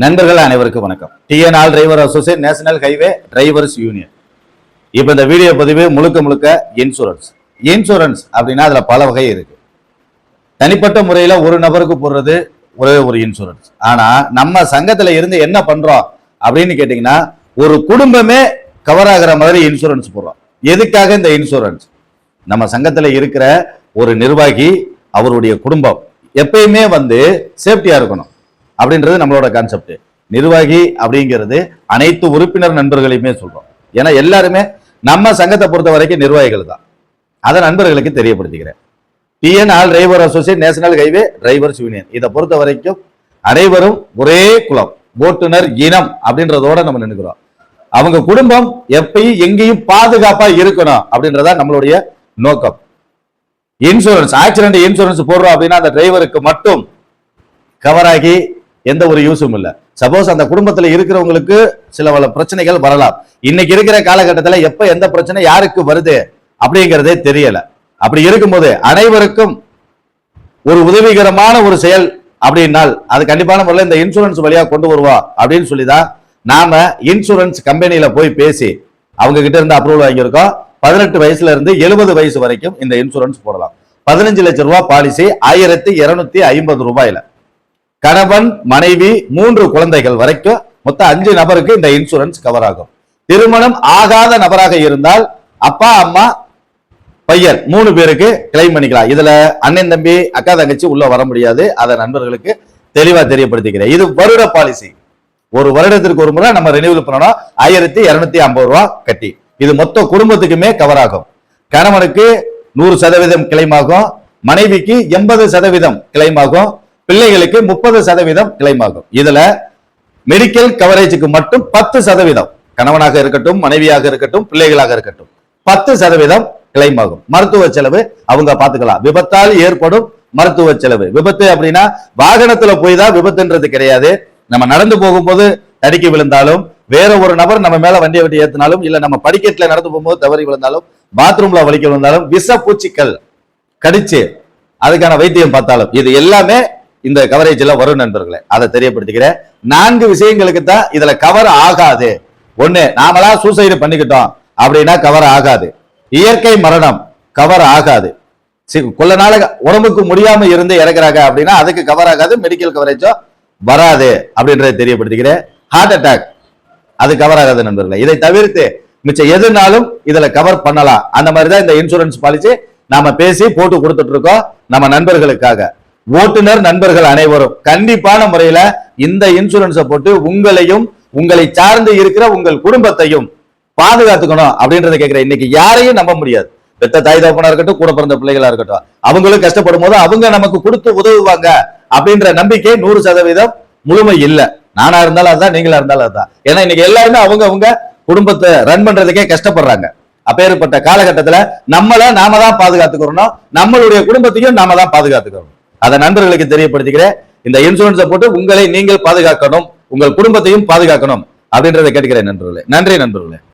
நண்பர்கள் அனைவருக்கும் வணக்கம். TNR driver associate, national highway drivers union. இப்போ இந்த வீடியோ பதிவு முழுக்க இன்சூரன்ஸ் அப்படின்னா அதுல பல வகை இருக்கு. தனிப்பட்ட முறையில் ஒரு நபருக்கு போடுறது ஒரே ஒரு இன்சூரன்ஸ். ஆனா நம்ம சங்கத்துல இருந்து என்ன பண்றோம் அப்படின்னு கேட்டீங்கன்னா, ஒரு குடும்பமே கவர் ஆகிற மாதிரி இன்சூரன்ஸ் போடுறோம். எதுக்காக இந்த இன்சூரன்ஸ்? நம்ம சங்கத்துல இருக்கிற ஒரு நிர்வாகி, அவருடைய குடும்பம் எப்பயுமே சேஃப்டியா இருக்கணும் அப்படின்றது நம்மளோட கான்செப்ட். நிர்வாகி அப்படிங்கிறது அனைத்து உறுப்பினர் நண்பர்களையுமே சொல்றோம். ஏன்னா எல்லாருமே நம்ம சங்கத்தை பொறுத்த வரைக்கும் நிர்வாகிகள் தான். அதை நண்பர்களுக்கு தெரியப்படுத்திக்கிறேன். TNR driver associate, national highway drivers union, இதை பொறுத்த வரைக்கும் அனைவரும் ஒரே குலம், ஓட்டுநர் இனம் அப்படின்றதோட நம்ம நினைக்கிறோம். அவங்க குடும்பம் எப்பயும் எங்கேயும் பாதுகாப்பா இருக்கணும் அப்படின்றதா நம்மளுடைய நோக்கம். இன்சூரன்ஸ், ஆக்சிடென்ட் இன்சூரன்ஸ் போடுறோம் அப்படின்னா அந்த டிரைவருக்கு மட்டும் கவர் ஆகி எந்த ஒரு யூஸும் இல்லை. சப்போஸ் அந்த குடும்பத்தில் இருக்கிறவங்களுக்கு சில பல பிரச்சனைகள் வரலாம். இன்னைக்கு இருக்கிற காலகட்டத்தில் எப்ப எந்த பிரச்சனை யாருக்கு வருது அப்படிங்கிறதே தெரியல. அப்படி இருக்கும்போது அனைவருக்கும் ஒரு உதவிகரமான ஒரு செயல் அப்படின்னால் அது கண்டிப்பான முறையில் இந்த இன்சூரன்ஸ் வழியா கொண்டு வருவா அப்படின்னு சொல்லிதான் நாம இன்சூரன்ஸ் கம்பெனியில போய் பேசி அவங்க கிட்ட இருந்து அப்ரூவல் வாங்கியிருக்கோம். 18 வயசுல இருந்து 70 வயசு வரைக்கும் இந்த இன்சூரன்ஸ் போடலாம். 15 லட்சம் ரூபாய் பாலிசி 1250 ரூபாயில கணவன், மனைவி, 3 குழந்தைகள் வரைக்கும் மொத்தம் 5 நபருக்கு இந்த இன்சூரன்ஸ் கவர் ஆகும். திருமணம் ஆகாத நபராக இருந்தால் அப்பா, அம்மா, பையன் 3 பேருக்கு கிளைம் பண்ணிக்கலாம். இதுல அண்ணன், தம்பி, அக்கா, தங்கச்சி உள்ள வர முடியாது. அதை நண்பர்களுக்கு தெளிவா தெரியப்படுத்திக்கிறேன். இது வருட பாலிசி. ஒரு வருடத்திற்கு ஒரு முறை நம்ம ரெனியூவல் பண்ணணும். 1250 ரூபாய் கட்டி இது மொத்த குடும்பத்துக்குமே கவர் ஆகும். கணவனுக்கு 100% கிளைம் ஆகும், மனைவிக்கு 80% கிளைம் ஆகும், பிள்ளைகளுக்கு 30% கிளைம் ஆகும். இதுல மெடிக்கல் கவரேஜுக்கு மட்டும் 10%, கணவனாக இருக்கட்டும், மனைவியாக இருக்கட்டும், பிள்ளைகளாக இருக்கட்டும் 10% கிளைம் ஆகும். மருத்துவ செலவு அவங்க பாத்துக்கலாம். விபத்தால் ஏற்படும் மருத்துவ செலவு, விபத்து அப்படின்னா வாகனத்துல போய் தான் விபத்துன்றது கிடையாது. நம்ம நடந்து போகும்போது தடுக்கி விழுந்தாலும், வேற ஒரு நபர் நம்ம மேல வண்டியை விட்டு ஏத்தினாலும், இல்ல நம்ம படிக்கட்டுல நடந்து போகும்போது தவறி விழுந்தாலும், பாத்ரூம்ல வலிக்க விழுந்தாலும், விஷ பூச்சிகள் கடிச்சு அதுக்கான வைத்தியம் பார்த்தாலும், இது எல்லாமே இந்த கவரேஜ்ல வரும் நண்பர்களே. அதை தெரியப்படுத்திக்கிறேன். 4 விஷயங்களுக்கு தான் இதுல கவர் ஆகாது. ஒண்ணு, நாமளா சூசைடு பண்ணிக்கிட்டோம் அப்படின்னா கவர் ஆகாது. இயற்கை மரணம் கவர் ஆகாது. கொள்ள நாள உடம்புக்கு முடியாம இருந்து இறக்குறாங்க அப்படின்னா அதுக்கு கவர் ஆகாது, மெடிக்கல் கவரேஜோ வராது அப்படின்றத தெரியப்படுத்திக்கிறேன். ஹார்ட் அட்டாக் அது கவர் ஆகாது நண்பர்களே. இதை தவிர்த்து மிச்சம் எதுனாலும் இதுல கவர் பண்ணலாம். அந்த மாதிரிதான் இந்த இன்சூரன்ஸ் பாலிசி நாம பேசி போட்டு கொடுத்துட்டு இருக்கோம் நம்ம நண்பர்களுக்காக. ஓட்டுநர் நண்பர்கள் அனைவரும் கண்டிப்பான முறையில இந்த இன்சூரன்ஸை போட்டு உங்களையும் உங்களை சார்ந்து இருக்கிற உங்கள் குடும்பத்தையும் பாதுகாத்துக்கணும் அப்படின்றத கேட்கிறேன். இன்னைக்கு யாரையும் நம்ப முடியாது. பெத்த தாய் தகப்பனா இருக்கட்டும், கூட பிறந்த பிள்ளைகளா இருக்கட்டும், அவங்களும் கஷ்டப்படும் போது அவங்க நமக்கு கொடுத்து உதவுவாங்க அப்படின்ற நம்பிக்கை 100% முழுமை இல்லை. நானா இருந்தாலும் அதுதான், நீங்களா இருந்தாலும் அதுதான். ஏன்னா இன்னைக்கு எல்லாருமே அவங்க குடும்பத்தை ரன் பண்றதுக்கே கஷ்டப்படுறாங்க. அப்பேற்பட்ட காலகட்டத்துல நாம தான் பாதுகாத்துக்கிறோம், நம்மளுடைய குடும்பத்தையும் நாம தான் பாதுகாத்துக்கிறோம். அதை நண்பர்களுக்கு தெரியப்படுத்திக்கிறேன். இந்த இன்சூரன்ஸை போட்டு உங்களை நீங்கள் பாதுகாக்கணும், உங்கள் குடும்பத்தையும் பாதுகாக்கணும் அப்படின்றத கேட்டுக்கிறேன் நண்பர்களே. நன்றி நண்பர்களே.